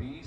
20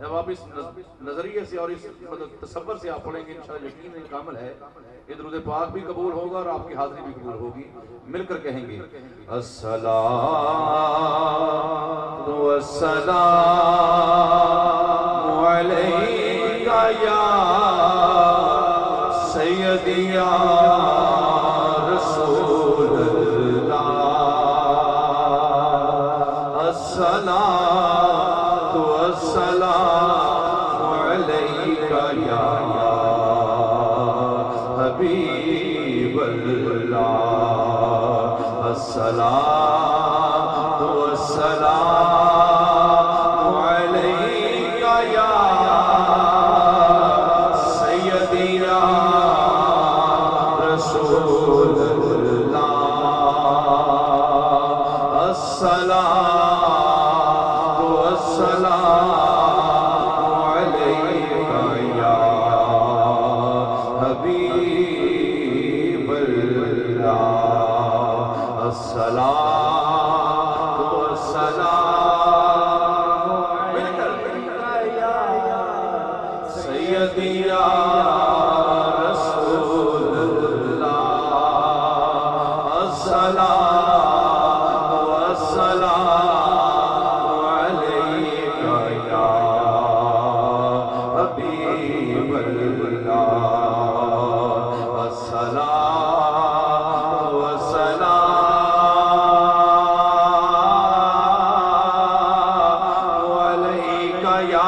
جب آپ اس نظریے سے اور اس مطلب تصور سے آپ پڑھیں گے انشاءاللہ یقین کامل ہے یہ درود پاک بھی قبول ہوگا اور آپ کی حاضری بھی قبول ہوگی. مل کر کہیں گے الصلاۃ والسلام علیک یا سیدی یا رسول اللہ الصلاۃ والسلام علیک یا حبیب اللہ الصلاۃ والسلام علیک یا سیدی یا رسول اللہ الصلاۃ والسلام علیک یا حبیب اللہ الصلاۃ والسلام علیک یا سیدی یا رسول اللہ الصلاۃ والسلام علیک یا حبیب اللہ الصلاۃ والسلام علیک یا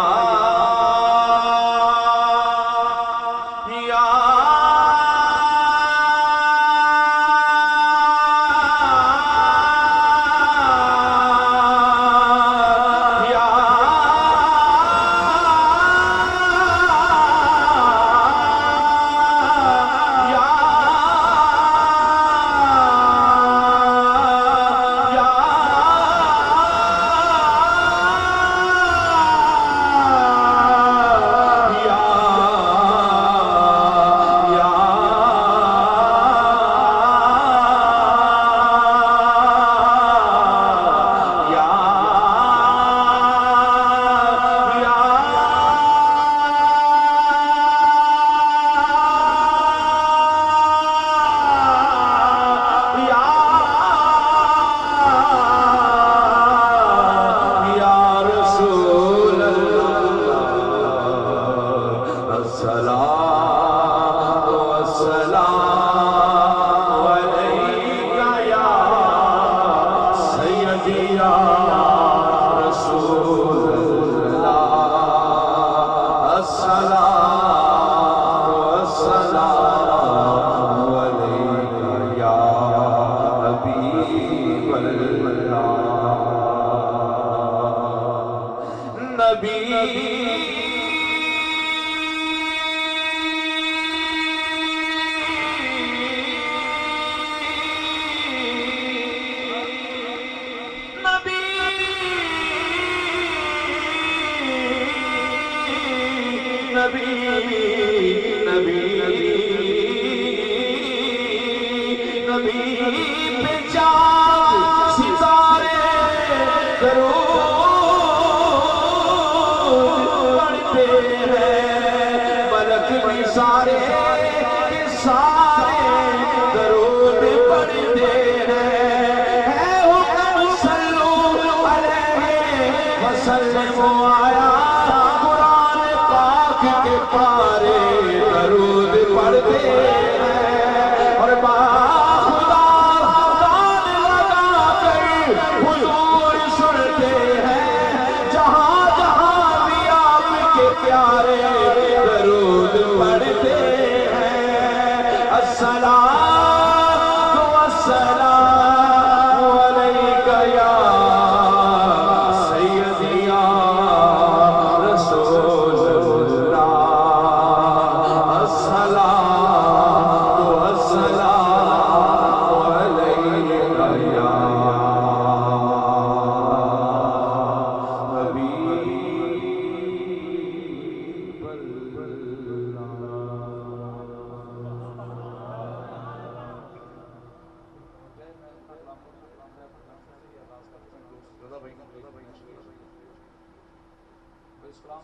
اسلام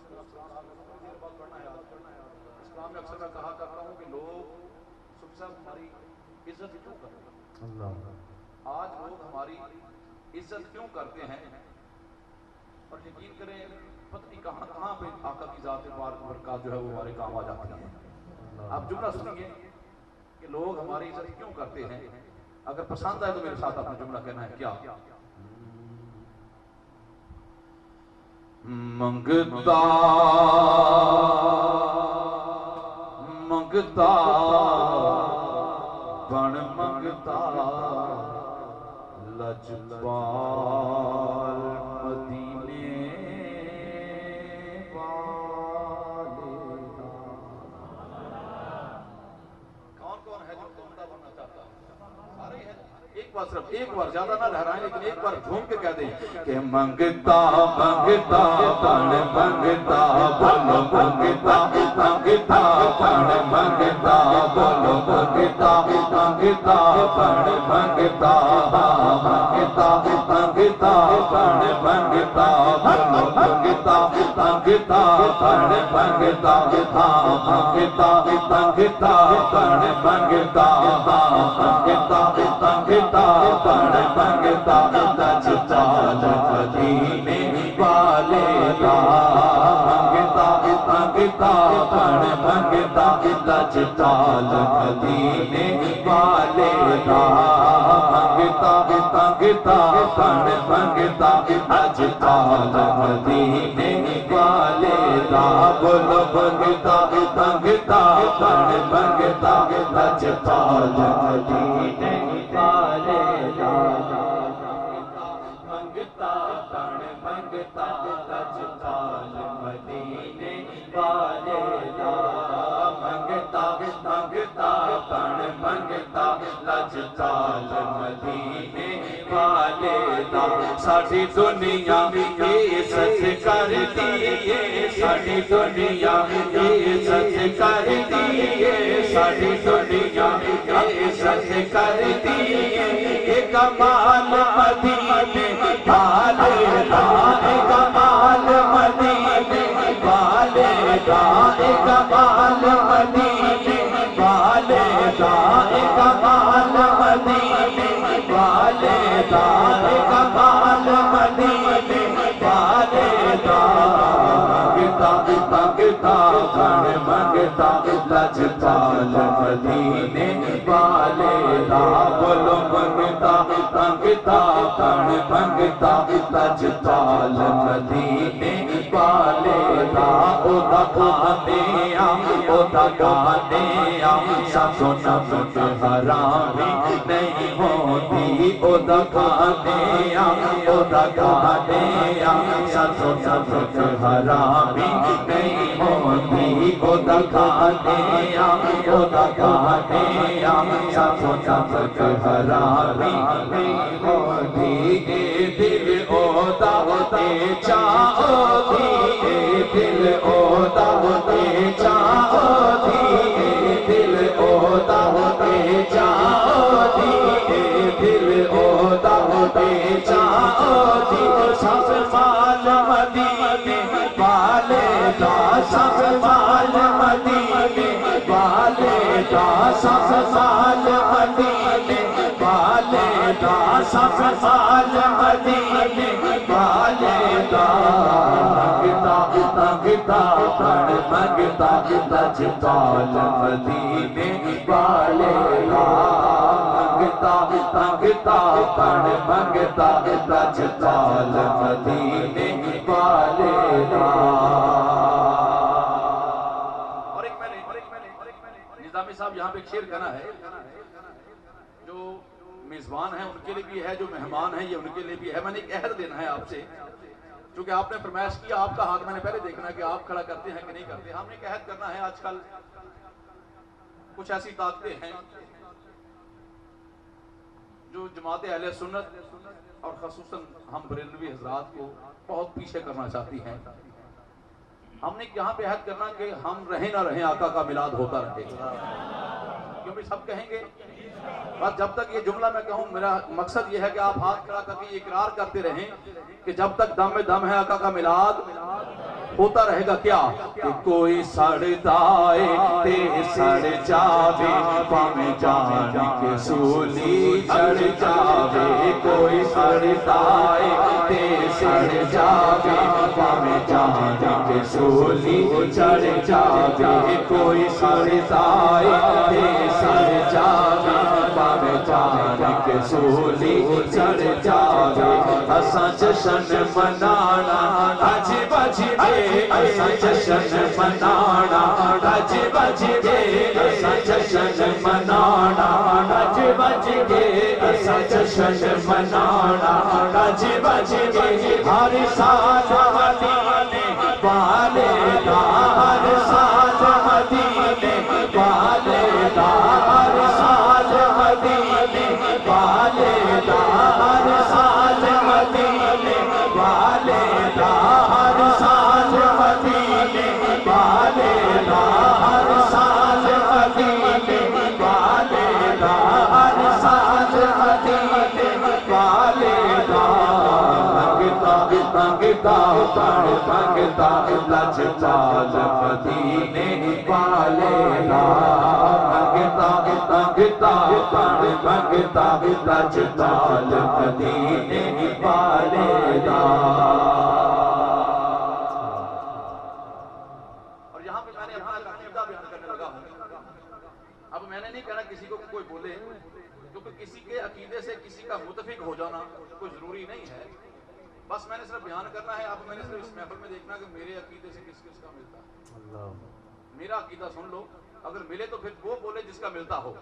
میں اکثر میں کہا کرتا ہوں کہ لوگ صبح صاحب ہماری عزت کیوں کرتے ہیں؟ آج لوگ ہماری عزت کیوں کرتے ہیں؟ اور یقین کریں پتہ نہیں کہاں کہاں پہ آقا کی ذات برکات جو ہے وہ ہمارے کام آ جاتی ہے. آپ جملہ سنیے کہ لوگ ہماری عزت کیوں کرتے ہیں. اگر پسند آئے تو میرے ساتھ اپنا جملہ کہنا ہے. کیا منگتا منگتا بن منگتا لجپال مدینے والے. کون کون ہے جو منگتا بننا چاہتا ہے؟ سارے ہیں. ایک بار صرف ایک بار زیادہ نہ لہرائیں لیکن ایک بار جھوم کے کہہ دیں کہ منگتا منگتا بن منگتا بولو منگتا منگتا بن منگتا بولو منگتا منگتا بن منگتا منگتا منگتا بن منگتا بولو منگتا منگتا بن منگتا منگتا منگتا بن منگتا منگتا منگتا بن منگتا لجپال مدینے والے دا. منگتا منگتا بن منگتا لجپال مدینے والے دا. منگتا منگتا بن منگتا لجپال مدینے والے دا. بولو منگتا منگتا بن منگتا لجپال مدینے والے دا. منگتا بن منگتا لجپال مدینے والے دا. منگتا منگتا بن منگتا لجپال مدینے والے دا. ساری دنیا عزت کرتی ہے. ساری دنیا عزت کرتی ہے. ساری دنیا عزت کرتی ہے. کمال مدینے والے دا. کمال مدینے والے دا. کمال مدینے والے دا. کمال مدینے والے دا. کمال مدینے والے دا. منگتا منگتا بن منگتا لجپال مدینے والے دا. بولو منگتا منگتا بن منگتا لجپال مدینے والے دا. او دا گانے او دا گانے ساتوں نفس حرامی نہیں ہوتی. او دا گانے او دا گانے ساتوں نفس حرامی نہیں ہوتی. او دا گانے او دا گانے ساتوں نفس حرامی نہیں ہوتی. اے دل او دا اے چاہو دی. اے دل او دا اے چاہو دی. اے دل او دا اے چاہو دی. اے دل او دا اے چاہو دی. سب مال مدینے والے دا. سب مال مدینے والے دا. سب مال مدینے والے دا. سب مال مدینے والے دا. منگتا منگتا بن منگتا لجپال مدینے والے دا. منگتا منگتا بن منگتا لجپال مدینے والے دا. اور ایک میں نے نظامی صاحب یہاں پہ ایک شعر کہنا ہے. جو میزبان ہیں ان کے لیے بھی ہے, جو مہمان ہیں یہ ان کے لیے بھی ہے. میں نے ایک عہد دینا ہے آپ سے, چونکہ آپ نے فرمائش کیا. آپ کا ہاتھ میں نے پہلے دیکھنا ہے کہ آپ کھڑا کرتے ہیں کہ نہیں کرتے. ہم نے ایک عہد کرنا ہے. آج کل کچھ ایسی طاقتیں ہیں جو جماعت اہل سنت اور خصوصاً ہم بریلوی حضرات کو بہت پیچھے کرنا چاہتی ہیں. ہم نے یہاں پہ عہد کرنا کہ ہم رہیں نہ رہیں آقا کا میلاد ہوتا رہے. کیونکہ سب کہیں گے بس جب تک یہ جملہ میں کہوں, میرا مقصد یہ ہے کہ آپ ہاتھ کھڑا کر کے یہ اقرار کرتے رہیں کہ جب تک دم میں دم ہے آقا کا میلاد ہوتا رہے گا کیا کہ کوئی سڑتا ہے تے سڑ جاوے پامیں جان کے سولی چڑھ جاوے کوئی سڑتا ہے تے سڑ جاوے پامیں جان کے سولی چڑھ جاوے کوئی سڑتا ہے تے سڑ جاوے پامیں جان کے سولی چڑھ جاوے اساں جشن منانا اج بج کے اساں جشن منانا اج بج کے اساں جشن منانا اج بج کے اساں جشن منانا اج بج کے ہر سال مدینے والے دا ہر سال مدینے والے دا ہر سال مدینے والے دا ہر سال مدینے والے دا ہر سال مدینے والے دا ہر سال مدینے والے دا ہر سال مدینے والے دا منگتا منگتا لج پال مدینے والے دا منگتا منگتا منگتا لج پال مدینے والے دا اب میں نے نہیں کہنا کسی کو کوئی بولے کیونکہ کسی کے عقیدے سے کسی کا متفق ہو جانا کوئی ضروری نہیں ہے بس میں نے صرف بیان کرنا ہے اب میں نے صرف اس محفل میں دیکھنا کہ میرے عقیدے سے کس کس کا ملتا ہے میرا عقیدہ سن لو اگر ملے تو پھر وہ بولے جس کا ملتا ہو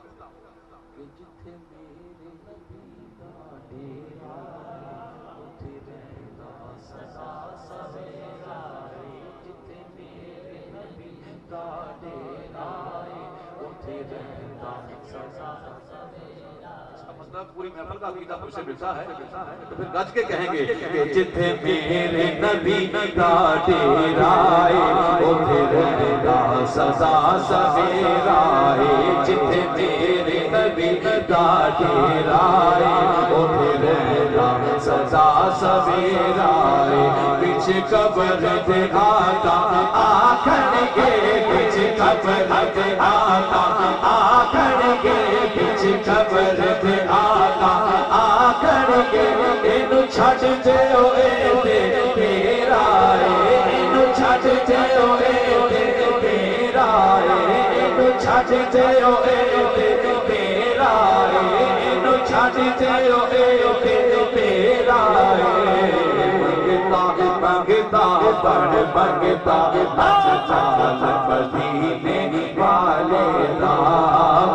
پوری محفل کا عقیدہ مجھ سے ملتا ہے تو پھر گج کے کہیں گے کہ جتھے میرے نبی دا ڈیرا ہے اوتھے رہندا سزا سویرا ہے جتھے میرے نبی دا ڈیرا ہے اوتھے رہندا سزا سویرا ہے وچ قبر دے آقا آکھن گے وچ قبر دے آقا آکھن گے وچ قبر دے آقا آکھن گے اینو چھڈ دیو اے تے تیرا اے اینو چھڈ دیو اے تے تیرا اے اینو چھڈ دیو اے تے تیرا اے اینو چھڈ دیو اے تے تیرا اے منگتا پڑھ منگتا لج پال مدینے والے دا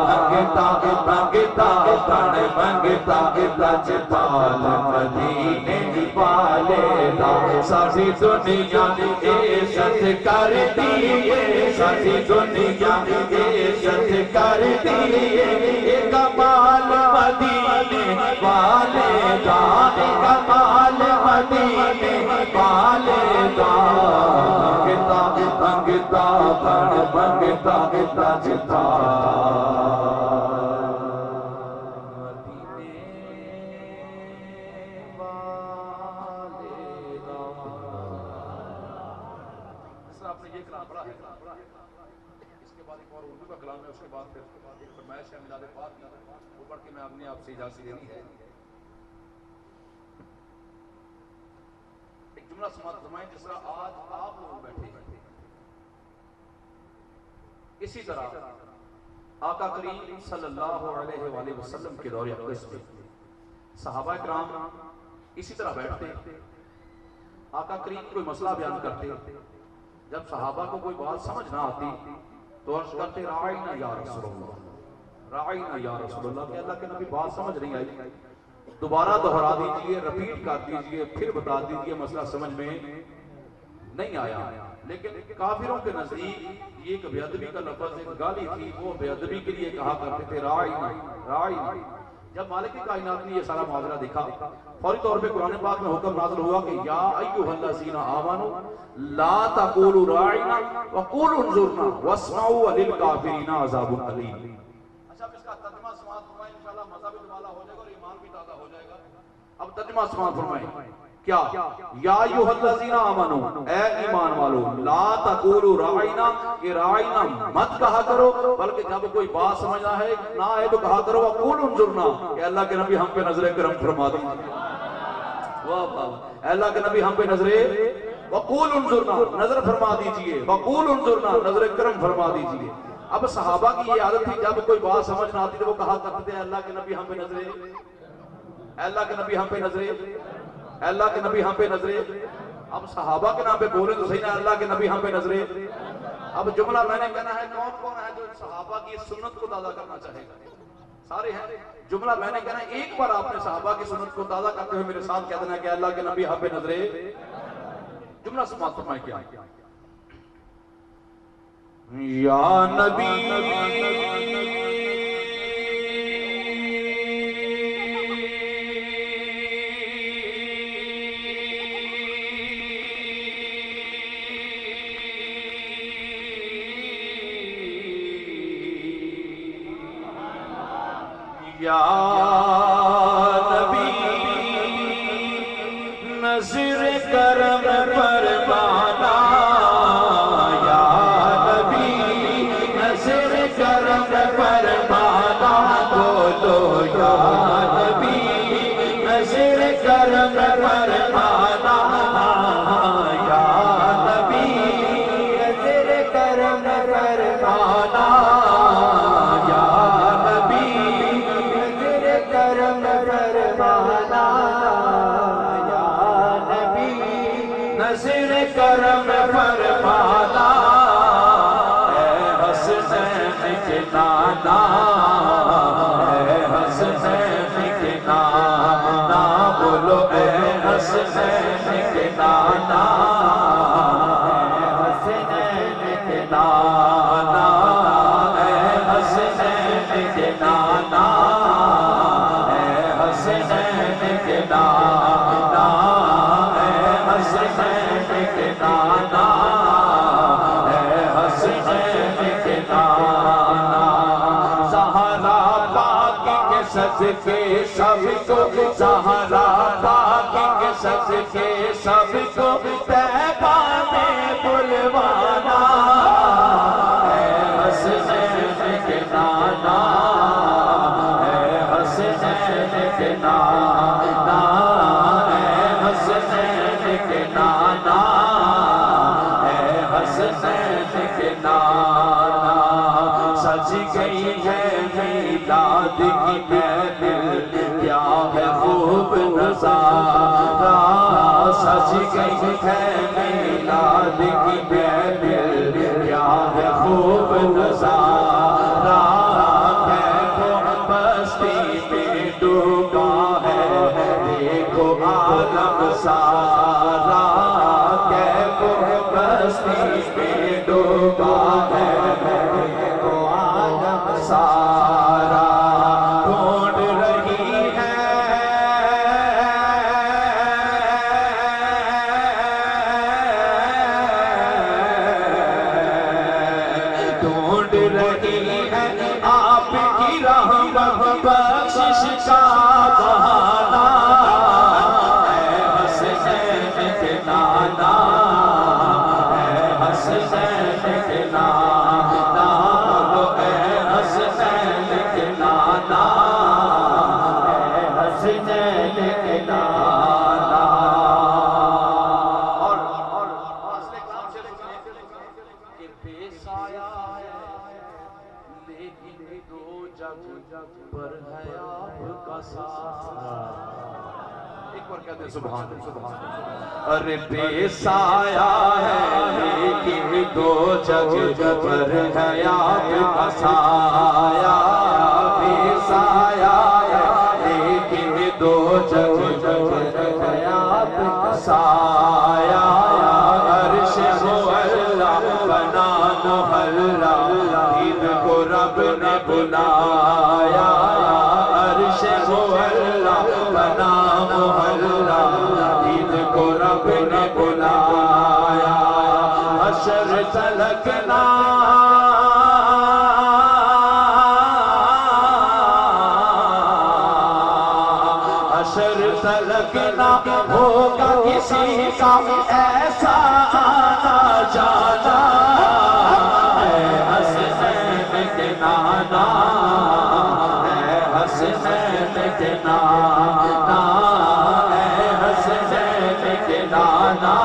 منگتا منگتا پڑھ منگتا لج پال مدینے والے دا ساری دنیا عزت کرتی ہے ساری دنیا عزت کرتی ہے کمال مدینے والے دا کمال مدینے والے دا منگتا منگتا پڑھ منگتا لج پال اس کے بعد پھر ایک فرمائش ہے میلاد پاک کی وہ پڑھ کے میں اپنے آپ سے اجازت لینی ہے ایک جملہ سماعت فرمائیں جس طرح آج آپ لوگ بیٹھے ہیں اسی طرح آقا کریم صلی اللہ علیہ وآلہ وسلم کے دور اقدس میں صحابہ کرام اسی طرح بیٹھتے آقا کریم کوئی مسئلہ بیان کرتے جب صحابہ کو کوئی بات سمجھ نہ آتی تو عرض کرتے رائنا یا رسول اللہ رائنا یا رسول اللہ کہ اللہ کے نبی بات سمجھ نہیں آئی دوبارہ دہرا دیجئے رپیٹ کر دیجئے پھر بتا دیجئے مسئلہ سمجھ میں نہیں آیا لیکن کافروں کے نزدیک یہ ایک بے ادبی کا لفظ ایک گالی تھی وہ بے ادبی کے لیے کہا کرتے تھے رائنا رائنا جب مالک کائنات نے یہ سارا معاملہ دیکھا فوری طور پہ قرآن پاک میں حکم نازل ہوا کہ یا ایھا الذین آمنوا لا تقولوا راعنا وقولوا انظرنا واسمعوا للکافرین عذاب الیم۔ اچھا اب اس کا ترجمہ سماعت فرمائیں انشاءاللہ مزہ بھی دوبارہ ہو جائے گا اور ایمان بھی تازہ ہو جائے گا۔ اب ترجمہ سماعت فرمائیں کیا یا ایھا الذین آمنو، اے ایمان والو، لا تقولوا راعینا، کہ راعینا مت کہا کرو، بلکہ جب کوئی بات سمجھنا ہے نہ آئے تو کہا کرو وقولوا انظرنا، کہ اللہ کے نبی ہم پہ نظر کرم فرما دیجیے. واہ واہ، اے اللہ کے نبی ہم پہ نظر وقولوا انظرنا، نظر فرما دیجیے، وقولوا انظرنا، نظر کرم فرما دیجیے. اب صحابہ کی یہ عادت تھی جب کوئی بات سمجھ نہ آتی تو وہ کہا کرتے تھے اللہ کے نبی ہم پہ نظر، اللہ کے نبی ہم پہ نظر، اللہ کے نبی ہم پہ نظرے. اب صحابہ کے نام پہ بولے تو صحیح نہ، اللہ کے نبی ہم پہ نظرے. اب جملہ میں نے کہنا ہے، کون کون ہے جو صحابہ کی سنت کو تازہ کرنا چاہے گا؟ سارے ہیں. جملہ میں نے کہنا ہے، ایک بار آپ نے صحابہ کی سنت کو تازہ کرتے ہوئے میرے ساتھ کہہ دینا کہ اللہ کے نبی ہم پہ نظرے. جملہ سماعت فرمائیں. کیا یا نبی یا نبی نظر کرم فرمانا، یا نبی نظر کرم فرمانا، بولو یا نبی نظر کرم فرمانا، یا نبی نظر کرم فرمانا، یا نظر کرم فرمانا. اے حسنین کے نانا، اے حسنین کے نانا، بولو اے حسنین کے نانا، اے حسنین کے نانا، اے حسنین کے نانا، اے حسنین کے نانا، اے حسنین کے نانا، اے حسنین کے نانا. زہرا پاک کے صدقے سب کو، زہرا پاک کے صدقے سب کو طیبہ میں بلوانا، اے حسنین کے نانا، اے حسنین کے نانا، اے حسنین کے نانا، اے حسنین کے نانا. سج گئی ہے میلاد کی محفل، کیا ہے خوب نظارہ، سج گئی ہے میلاد کی محفل، کیا ہے خوب نظارہ. کیفو بستی میں ڈوبا ہے دیکھو عالم سارا، کیفو بستی میں ڈوبا ہے دیکھو عالم سارا. ڈھونڈ رہی ہے ڈھونڈ رہی ہے آپ کی رحمت بخشش کا بہانہ، اے حسنین کے نانا، اے حسنین کے نانا، اے حسنین کے نانا، اے حسنین کے نانا. اور فاصلے کام سے سنیں کہ بے سایہ لیکن دو جگ پر ہے آپ کا سایہ. ایک بار کہتے ہیں سبحان اللہ. ارے بے سایہ ہے لیکن دو جگ پر ہے آپ کا سایہ، بے سایہ ہے لیکن دو جگ پر ہے آپ کا سایہ. عرش ہو اللہ بنا محلہ، عید کو رب نے بلایا، عرش ہو اللہ بنا محلہ، عید کو رب نے بلایا. حشر تلکنا حشر تلکنا ہوگا کا ایسا آنا جانا اے حسنین کے نانا اے حسنین کے نانا اے حسنین کے نانا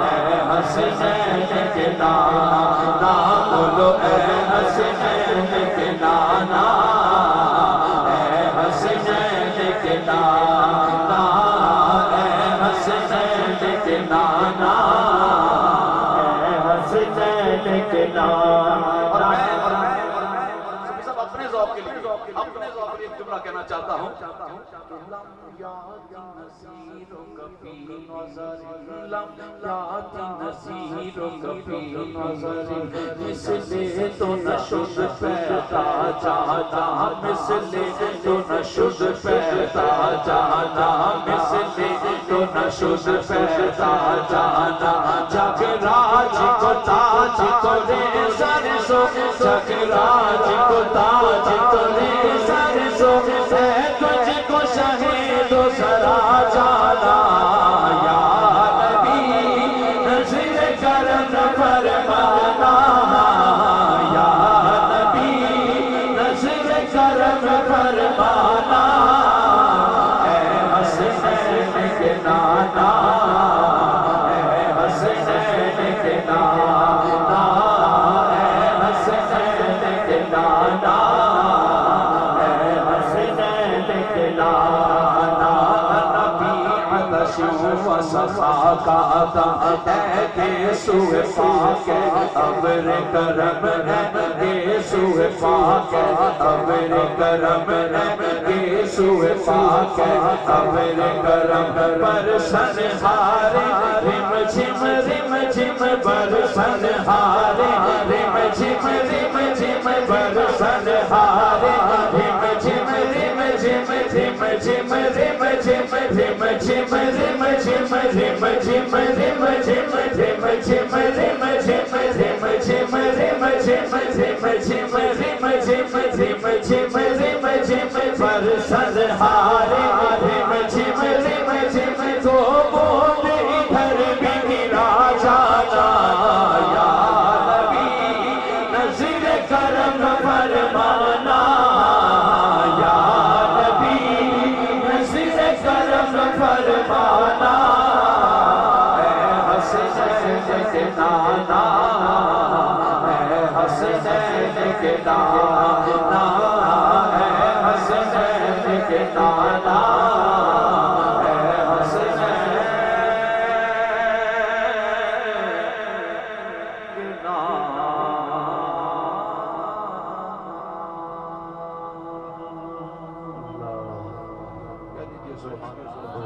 اے حسنین کے نانا بولو اے حسنین کے نانا اے حسنین کے نانا اے حسنین کے نانا اے حسنین کے نانا اپنے ذوق کے لیے ایک جملہ کہنا چاہتا ہوں مثلے تو نہ شد پیدا جانا مثلے تو نہ شد پیدا جانا مثلے تو نہ شد پیدا جانا جگ راج کو تاج کو دے سر سو جگ راج کو تاج کو دے سر سو اے تجھ کو شہید و سرا جانا یا نبی نظر کرم فرمانا یا نبی نظر کرم فرمانا اے حسنین کے نانا اے حسنین کے نانا اے حسنین کے نانا اے حسنین کے نانا نبی عطش و صفا کا عطا ہے گیسو پاک ابر کرم ہے گیسو پاک ابر کرم ہے گیسو پاک ابر کرم برسن ہارے رم جھم برسن ہارے رم جھم برسن ہارے رم جھم رم جھم رم جھم رم جھم رم جھم رم جھم رم جھم رم جھم رم جھم رم جھم رم جھم رم جھم رم جھم رم جھم رم جھم رم جھم برسن ہارے رم جھم رم جھم تو بوند ادھر بھی گرا جانا یا نبی نظر کرم فرمانا یا نبی نظر کرم فرمانا اے حسنین کے نانا اے حسنین کے نانا اے حسنین کے نانا اے حسنین کے نانا کہہ دیجئے سبحان اللہ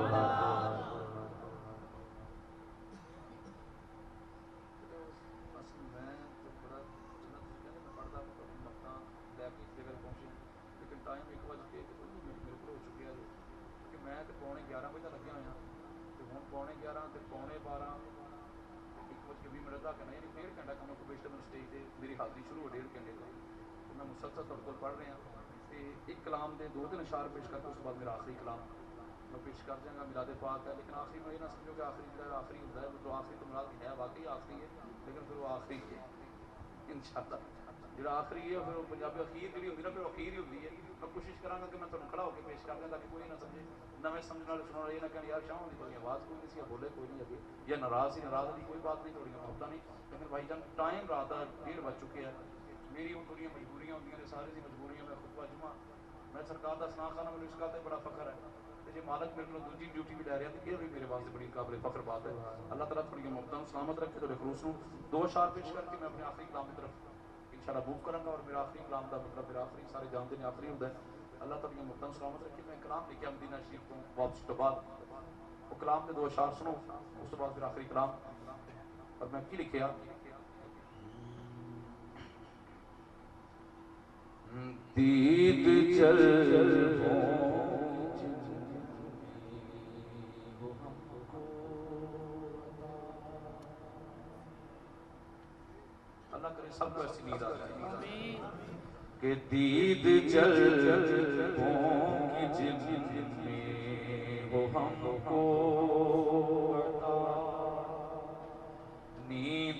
میری حاضری شروع ہو 1.5 گھنٹے کا میں مسلسل طور پر پڑھ رہے ہیں ایک کلام دے 2-3 اشعار پیش کرتے اس کے بعد میرا آخری کلام میں پیش کر دیں گا میلاد پاک ہے لیکن آخری میں یہ نہ سمجھو کہ آخری جو ہے آخری ہوتا ہے جو آخری تو مراد ہے واقعی آخری ہے لیکن پھر وہ آخری ہے انشاءاللہ جو آخری ہے پھر وہ پنجابی اخیر کے لیے ہوتی ہے نا پھر اخیر ہی ہوتی ہے میں کوشش کروں گا کہ میں تمہیں کھڑا ہو کے پیش کر دیں تاکہ کوئی نہ سمجھے نہ میں سمجھنے والے سننے والے یہ نہ کہیں یار شاہ ہوتی تھوڑی آواز کوئی نہیں سی بولے کوئی نہیں ابھی یا ناراض نہیں کوئی بات نہیں تھوڑی ہوتا نہیں لیکن بھائی جان ٹائم رات 1:30 بج چکے ہیں میری وہ تھوڑی مجبوریاں ہوتی ہیں ساری سی مجبوریاں میں خطبہ جمعہ میں سرکار کا سنا خانہ مجھے اس کا بڑا فخر ہے جی مالک میرے کو دوسری ڈیوٹی بھی لے رہا ہے یہ بھی میرے واسطے بڑی قابل فخر بات ہے اللہ تعالیٰ تھوڑی محبتوں سلامت رکھے تھوڑے خلوص نوں 2 اشعار پیش کر کے میں اپنے آخری کلام کی طرف انشاءاللہ موو کروں گا اور میرا آخری کلام کا مطلب میرا آخری سارے جانتے ہیں آخری ہوتا ہے اللہ تعالیٰ محبتوں سلامت رکھے میں کلام لے کے مدینہ شریف کو واپس تو بعد وہ کلام کے 2 اشعار سنو اس کے بعد پھر آخری کلام اور میں کی لکھیا دید چل اللہ کرے سب کو ایسی نیند آ جائے کہ دید جل کی جن میں ہو ہم کو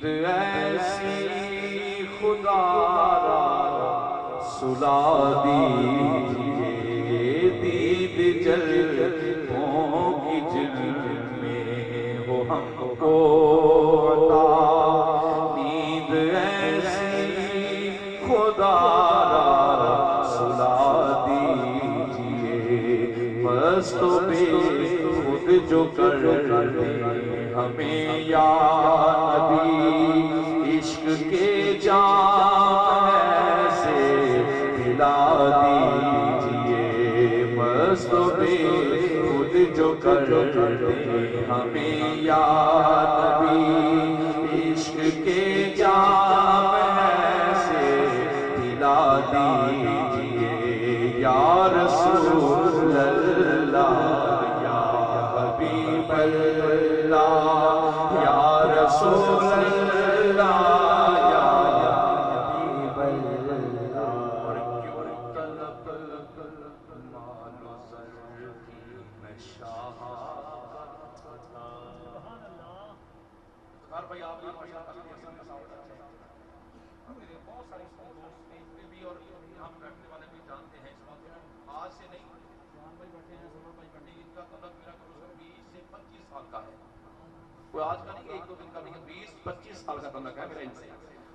ایسی خدا را سلا دیجئے، دید جلووں کی جن میں ہو ہم کو عطا، نیند ایسی خدا را سلا دیجئے، مست و بے خود جو کر دے ہمیں یا نبی، عشق کے جام ایسے پلا دیجئے، مست و بے خود جو کر دے ہمیں یا نبی، عشق کے جام ایسے پلا دیجئے، یا رسول اللہ یا حبیب اللہ یا رسول اللہ یا حبیب اللہ، اور کیوں طلب مال و زر کی میں شاہ بھائی آپ نے میرے بہت سارے دوست اسٹیج پہ بھی اور یہاں بیٹھنے والے بھی جانتے ہیں اس بات کو، آج سے نہیں، جوان بھائی بیٹھے ہیں، سرور بھائی بیٹھے ہیں، ان کا تعلق میرا کرو 20 سے 25 سال کا ہے، کوئی آج کا نہیں، ایک دو دن کا نہیں، 20-25 سال کا تعلق ہے میرا ان سے،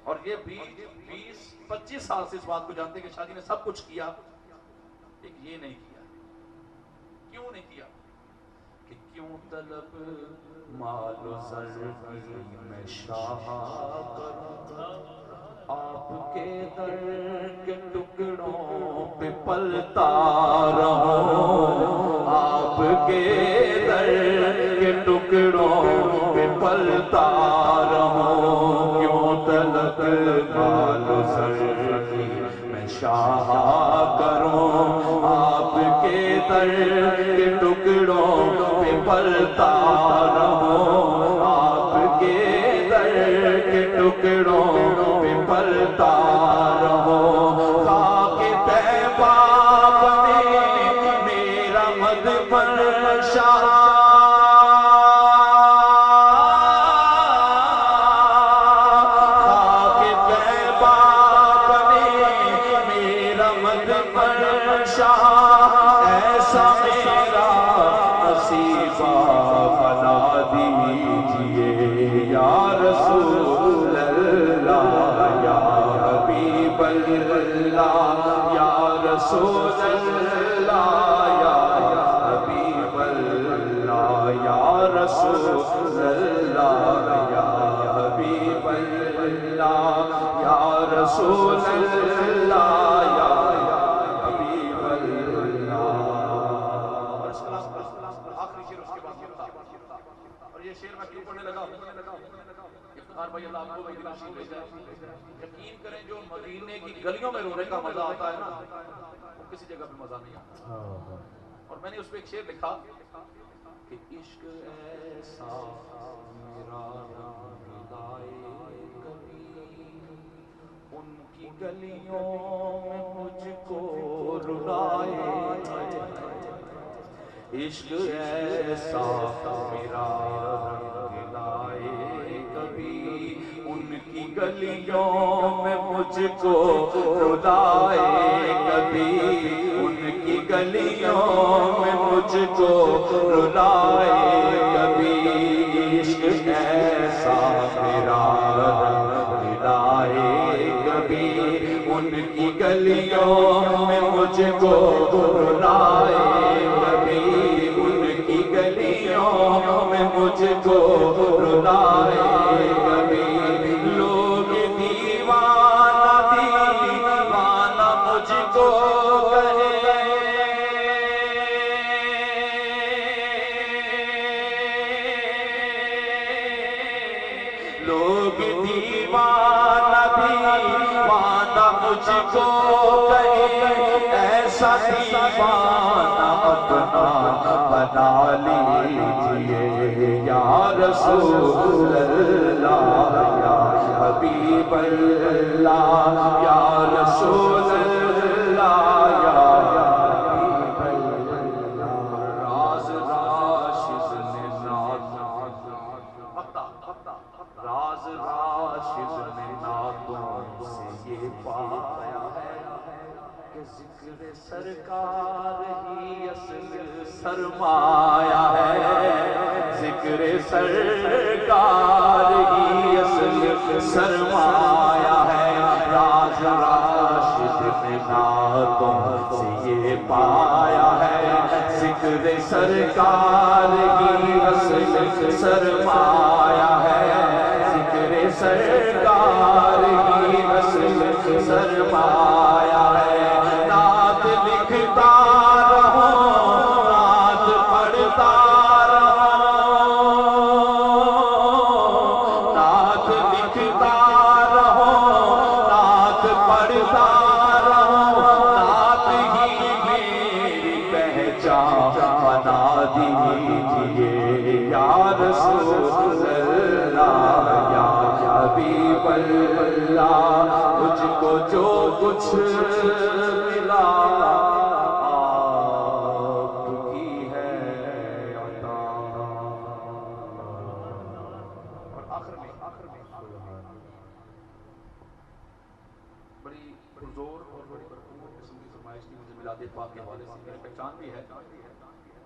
اور یہ 20-25 سال سے اس بات کو جانتے ہیں کہ شادی نے سب کچھ کیا، ایک یہ نہیں کیا، کیوں نہیں کیا؟ کہ کیوں طلب مال و زر کی میں شاہ کروں، آپ کے در کے ٹکڑوں پہ پلتا رہوں، آپ کے در کے ٹکڑوں پہ پلتا رہوں، کیوں طلب مال و زر کی میں شاہ کروں، آپ کے در کے ٹکڑوں پہ پلتا رہوں، آپ کے در کے ٹکڑوں پہ پلتا رہوں، خاک طیبہ بنے میرا مدفن شاہ، خاک طیبہ بنے میرا مدفن شاہ، ایسا میرا نصیبہ بنا دیجئے، یا رسول اللہ یا حبیب اللہ یا رسول اللہ یا حبیب اللہ یا رسول اللہ یا حبیب اللہ یا رسول اللہ یا حبیب اللہ، آخری شعر اس کے بعد ہوتا، اور یہ شعر میں کیوں پڑھنے لگا ہوں؟ افتخار بھائی اللہ آپ کو بھی نصیب لے جائے، یقین کریں جو مدینے کی گلیوں میں رونے کا مزہ آتا ہے نا، وہ کسی جگہ پہ مزہ نہیں آتا، اور میں نے اس پہ ایک شعر لکھا کہ عشق ایسا میرا رنگ لائے کبھی، ان کی گلیوں میں مجھ کو رلائے، عشق ایسا میرا رنگ لائے کبھی، ان کی گلیوں میں مجھ کو رلائے کبھی، ان کی گلیوں میں مجھ کو رلائے کبھی، عشق ایسا میرا رنگ لائے کبھی، ان کی گلیوں میں مجھ کو رلائے کبھی، ان کی گلیوں میں مجھ کو رلائے کبھی، لوگ دیوانہ دیوانہ مجھ کو کہے، لوگ دیوانہ دیوانہ مجھ کو کہے، ایسا دیوانہ اپنا بنا لیجئے، یا رسول اللہ یا حبیب اللہ یا رسول اللہ یا حبیب اللہ، راز راشد نے ناز راز راشد میں ناتوں سے یہ پایا ہے کہ ذکر سرکار ہی اصل سرمایہ ہے، ذکر سرکار ہی اصل سرمایہ ہے، راز راشد میں ناتوں سے یہ پایا ہے، ذکر سرکار ہی اصل سرمایہ ہے، ذکر سرکار ہی اصل سرمایہ ہے، نعت لکھتا رہوں نعت پڑھتا رہوں، نعت لکھتا رہوں نعت پڑھتا رہوں، نعت ہی میری پہچان بنا دیجئے یا رسول اللہ یا حبیب اللہ، مجھ کو جو کچھ ملا آپ کی ہے عطا۔ اور آخر میں بڑی پرزور اور بڑی بھرپور قسم کی فرمائش کی مجھے میلاد پاک کے حوالے سے، میری پہچان بھی ہے،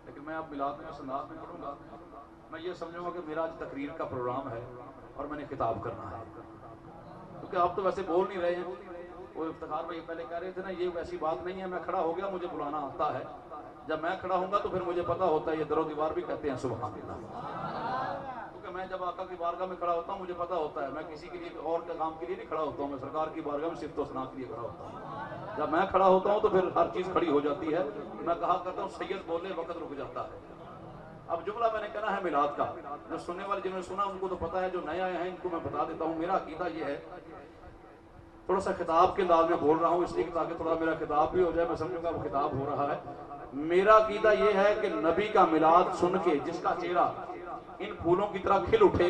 لیکن میں اب میلاد میں اس انداز میں پڑھوں گا، میں یہ سمجھوں گا کہ میرا آج تقریر کا پروگرام ہے اور میں نے خطاب کرنا ہے، کیونکہ آپ تو ویسے بول نہیں رہے ہیں۔ وہ افتخار بھائی پہلے کہہ رہے تھے نا، یہ ویسی بات نہیں ہے، میں کھڑا ہو گیا مجھے بلانا آتا ہے، جب میں کھڑا ہوں گا تو پھر مجھے پتا ہوتا ہے، یہ در و دیوار بھی کہتے ہیں سبحان اللہ، کیونکہ میں جب آقا کی بارگاہ میں کھڑا ہوتا ہوں مجھے پتا ہوتا ہے، میں کسی کے لیے اور کے کام کے لیے نہیں کھڑا ہوتا ہوں، میں سرکار کی بارگاہ میں صرف و ثنا کے لیے کھڑا ہوتا ہوں، جب میں کھڑا ہوتا ہوں تو پھر ہر چیز کھڑی ہو جاتی ہے، میں کہا کرتا ہوں سید بولے وقت رک جاتا ہے۔ اب جملہ میں نے کہنا ہے میلاد کا، جو سننے والے جنہوں نے سنا ان کو تو پتا ہے، جو نئے آئے ہیں ان کو میں بتا دیتا ہوں، میرا عقیدہ یہ ہے، تھوڑا سا خطاب کے انداز میں بول رہا ہوں اس لیے تاکہ تھوڑا میرا خطاب بھی ہو جائے، میں سمجھوں گا وہ خطاب ہو رہا ہے۔ میرا عقیدہ یہ ہے کہ نبی کا میلاد سن کے جس کا چہرہ ان پھولوں کی طرح کھل اٹھے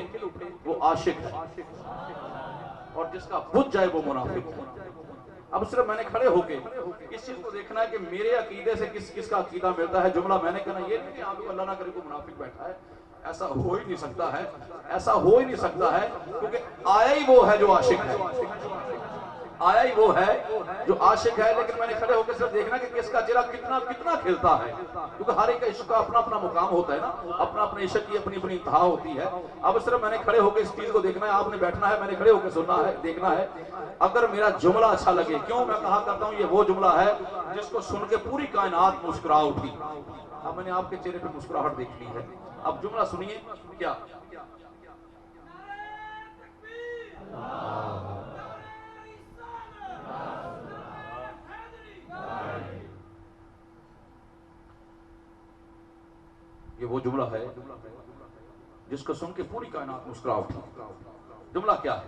وہ عاشق ہے، اور جس کا بجھ جائے وہ منافق ہے۔ اب صرف میں نے کھڑے ہو کے اس چیز کو دیکھنا ہے کہ میرے عقیدے سے کس کا عقیدہ ملتا ہے۔ جملہ میں نے کہنا یہ نہیں کہ آپ کو اللہ نہ کرے کوئی منافق بیٹھا ہے، ایسا ہو ہی نہیں سکتا ہے، ایسا ہو ہی نہیں سکتا ہے، کیونکہ آیا ہی وہ ہے جو عاشق ہے، آیا ہی وہ ہے جو عاشق ہے۔ لیکن میں نے کھڑے ہو کے صرف دیکھنا کہ کس کا چہرہ کتنا کھلتا ہے، کیونکہ ہر ایک کا عشق کا اپنا اپنا مقام ہوتا ہے نا، اپنا اپنا عشق کی اپنی اپنی انتہا ہوتی ہے۔ اب صرف میں نے کھڑے ہو کے اس چیز کو دیکھنا ہے، آپ نے بیٹھنا ہے، میں نے کھڑے ہو کے سننا ہے، دیکھنا ہے۔ اگر میرا جملہ اچھا لگے، کیوں میں کہا کرتا ہوں یہ وہ جملہ ہے جس کو سن کے پوری کائنات مسکرا اٹھی۔ اب میں نے آپ کے چہرے پہ مسکراہٹ دیکھنی ہے، اب جملہ سنیے کیا یہ وہ جملہ ہے جس کو سن کے پوری کائنات مسکرا اٹھی۔ جملہ کیا ہے؟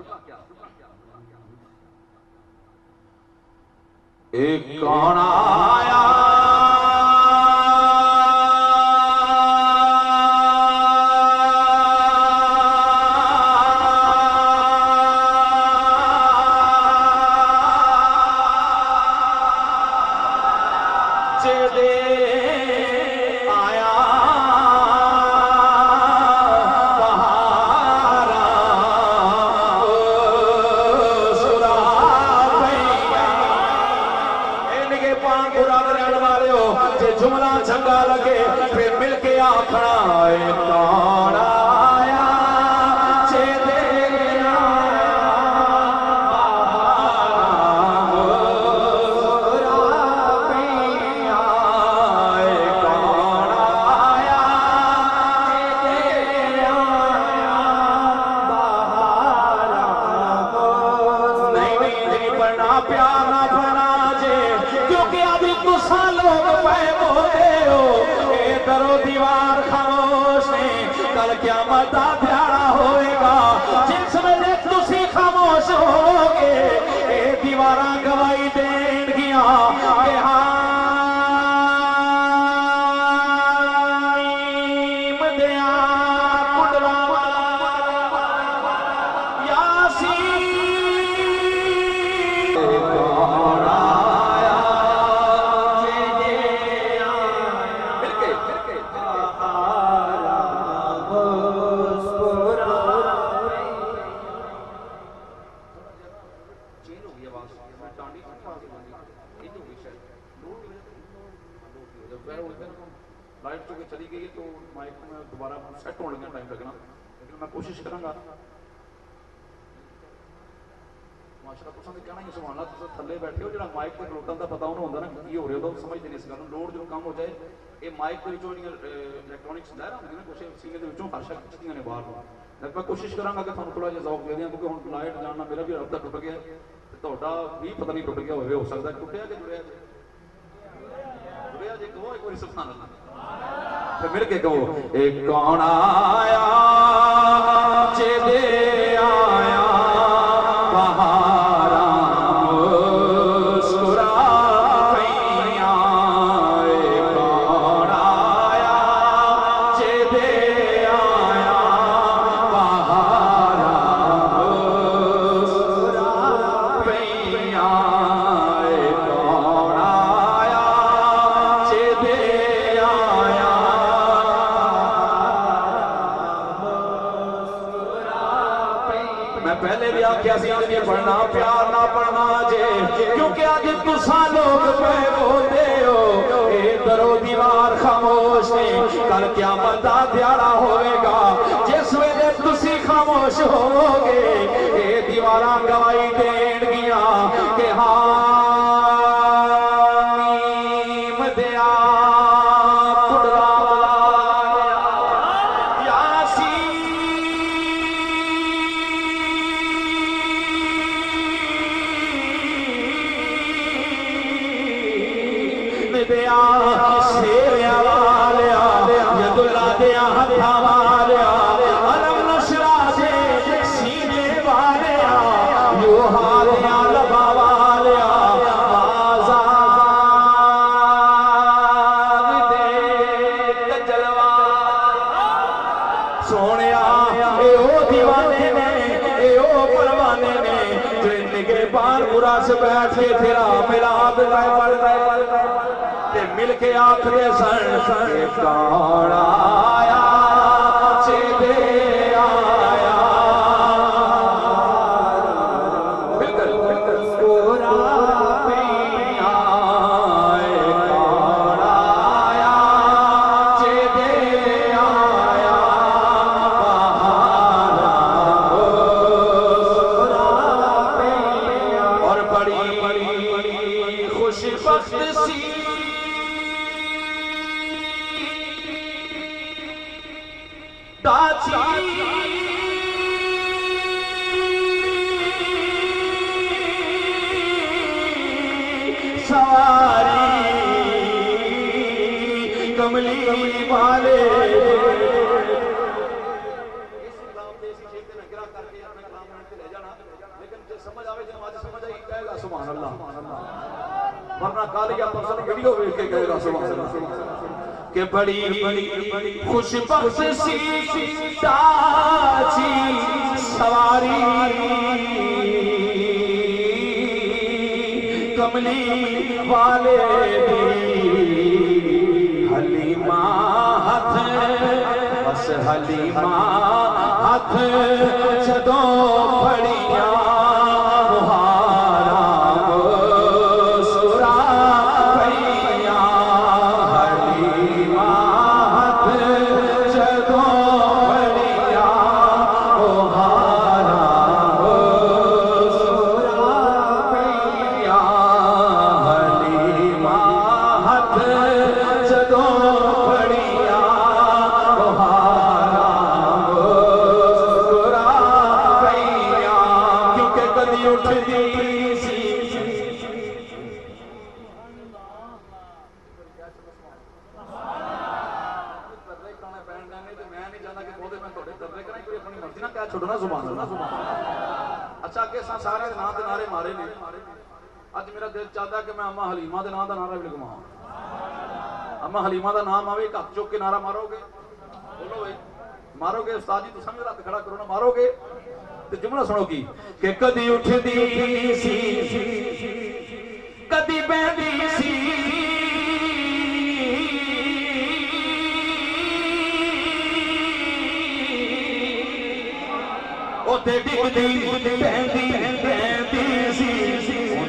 ایک کون آیا جملہ چنگا لگے پھر مل کے آکھنا اے کون آیا پیار نہ بنا جے کیونکہ ابھی تو سالوں پہ بولے ہو اے در و دیوار خاموش نے کل قیامت دا پیارا ہوئے گا جس میں دیکھ تسی خاموش ہوگے اے دیواراں گواہی دین گیاں کہ کہ چلی گئی ہے تو مائک میں دوبارہ سیٹ ہونے کا ٹائم لگنا، لیکن میں کوشش کروں گا ماشاء اللہ تساں کہنا ہی سبحان اللہ تساں تھلے بیٹھے ہو جڑا مائک تے کھلوٹن دا پتہ انہوں ہوندا نا کی ہو رہا ہوندا سمجھدے نہیں اس گل نوں لوڈ جو کم ہو جائے یہ مائک دے وچوں الیکٹرانکس لہر آندی نا کچھ سینے دے وچوں ہر شے کھچدیاں نے باہر نوں میں کوشش کراں گا کہ تھانوں تھوڑا جہا ذوق دے دیاں کیونکہ ہن لائٹ جان نال میرا بھی رابطہ ٹوٹ گیا تے تہاڈا بھی پتہ نہیں ٹوٹ گیا ہوئے ہو سکدا ٹوٹیا کہ جڑیا جڑیا جے کہو ایک واری سبحان اللہ تے مل کے کہو اے کون آیا چے دے آیا پڑھنا پیار نہ پڑھنا جے کیونکہ آج تساں لوگ پہ بولتے ہو اے درو دیوار خاموش نے کل قیامت دا دیارہ ہوئے گا جس ویلے تسی خاموش ہو گے اے دیواراں گواہی دین گیاں کہ بیٹھ کے تیرا ملاد مل کے آخری سن کون آیا چے دے آیا کہ بڑی خوش بخت سی تاجی سواری کملی والے دی حلیمہ ہاتھ بس حلیمہ ہاتھ جدوں پھڑیاں حلیمہ دے نام دا نعرہ بھی لگواں اما حلیمہ دا نام آوے ایک ہاتھ چوک کے نعرہ مارو گے بولو بھائی مارو گے استاد جی تو سمجھ رات کھڑا کرو نا مارو گے تو جملہ سنو کی کہ کدی اٹھ دی سی کدی بیندی سی او تے ڈگ دی بیندی سی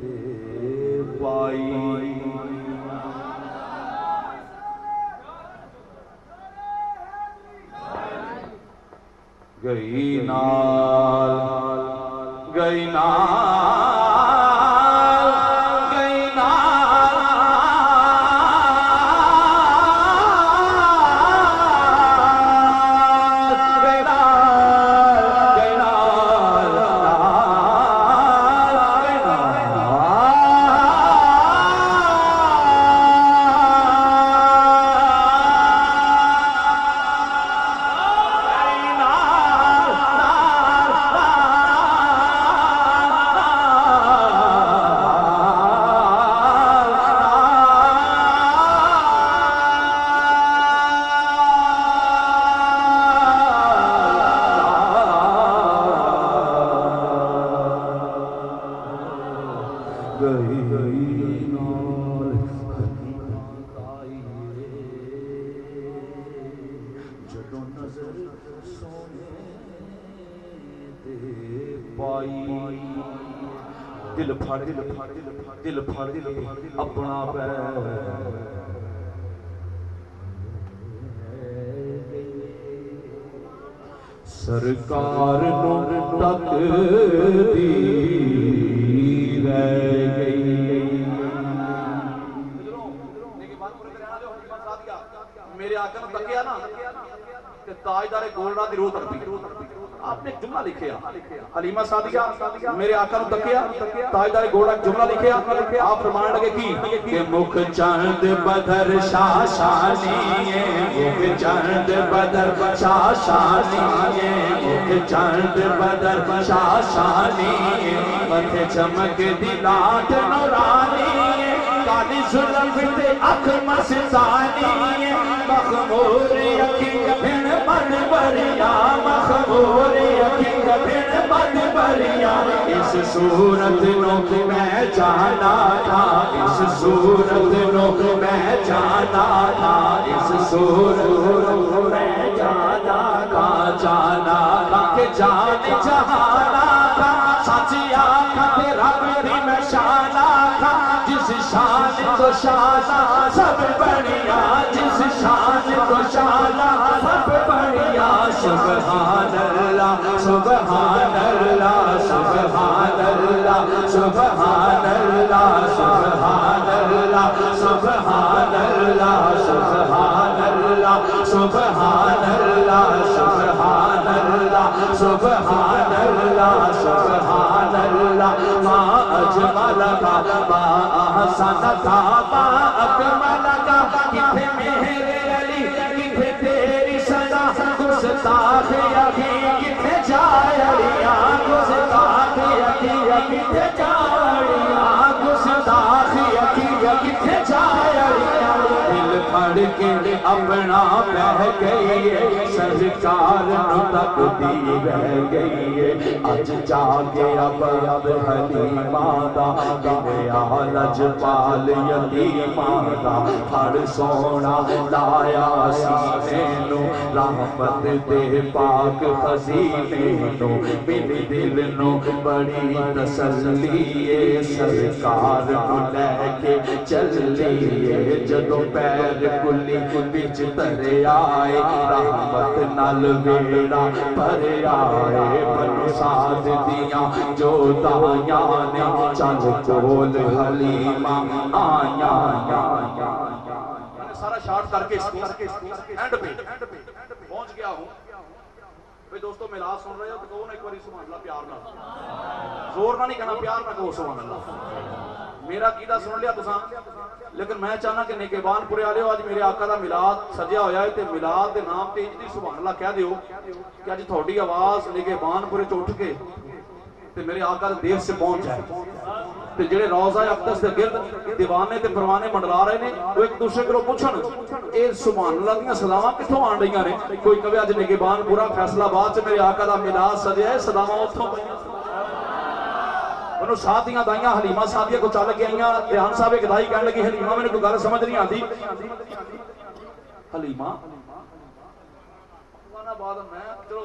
دے پائی گئی نال گئی نال گئی نال گئی نال گئی نال دل پھڑ اپنا سرکار نو تک دی رہ گئی میرے آقا نے تکیا نا کہ تاجدار گولڈا دی روح تڑپی آپ نے ایک جملہ لکھیا حلیمہ سعدیہ میرے آقا نے تکیا تاجدار گولڈا جملہ لکھیا آپ فرمان لگے کی کہ مکھ چند بدر شاشانی مکھ چند بدر شاشانی مکھ چند بدر شاشانی متھے چمک دی لاٹ نورانی کالی زلف تے اکھ مستانی مخمور یقین بھن بن بریا مخمور یقین بھن بن بریا اس صورت نو میں جانا تھا اس صورت نو میں جانا تھا اس صورت نو میں جانا تھا کہ جان جہانا تھا سچی آنکھا تے رب دی میں شانا تھا جس شان کو شانا سب بڑھیا جس شان کو شانا سب بڑھیا سبحان اللہ سبحان اللہ سبحان اللہ سبحان اللہ سبحان اللہ سبحان اللہ سبحان اللہ سبحان اللہ سبحان اللہ سبحان اللہ سبحان اللہ ما اجمل کا ما احسن کا ما اکمل کا کتھے میرے علی کتھے تیری صدا گستاخ یقی کتھے جائڑیاں گستاخ یقی کتھے جائڑیاں گستاخ یقی کتھے جائڑیاں دل پھڑ کے اپنا بہ گئی ہے سرکار نو تک دی رہ گئی ہے اج جا کے اب حلیمہ دا گیا لجپال یتیمہ دا پھڑ سونا لایا سینے نو رحمت دے پاک خزینے نو میرے دل نو بڑی تسلی ہے سرکار نو لے کے چلیے جدو پیر کلی بچ ترے آئے رحمت نال ویڑا پر آئے بنو ساتھ دیاں جو دایاں نے چل کول حلیمہ آیا سارا شارٹ کر کے اینڈ پہ پہنچ گیا ہوں بھئی دوستو میلاد سن رہے ہو تو کہو نا ایک باری سبحان اللہ پیار نہ زور نہ نہیں کہنا پیار نہ کہو سبحان اللہ میرا قیدہ سن لیا تساں لیکن میں چاہنا کہ نگہبان پورے آلے ہو آج میرے آقا دا میلاد سجیا ہویا ہے تے میلاد دے نام تے اجدی سبحان اللہ کہہ دیو کہ آج تھوڑی آواز نگہبان پورے چوٹ کے تے میرے آقا دیر سے پہنچ جائے تے جڑے روضہ اقدس دے گرد دیوانے تے پروانے منڈلا رہے نے وہ ایک دوسرے کو پوچھن اے سبحان اللہ دیاں صداواں کتھوں آن رہیاں نے کوئی کہے اج نگہبان پورا فیصلہ آباد چ میرے آقا دا میلاد سجیا ہے صداواں اوتھوں پئیاں انہوں ساتھیاں دائیاں حلیمہ ساتھیاں کو چل کے آئیاں دھیان صاحب ایک دائی کہنے لگی حلیمہ میں نے کوئی گل سمجھ نہیں آتی حلیمہ وانا بعد میں چلو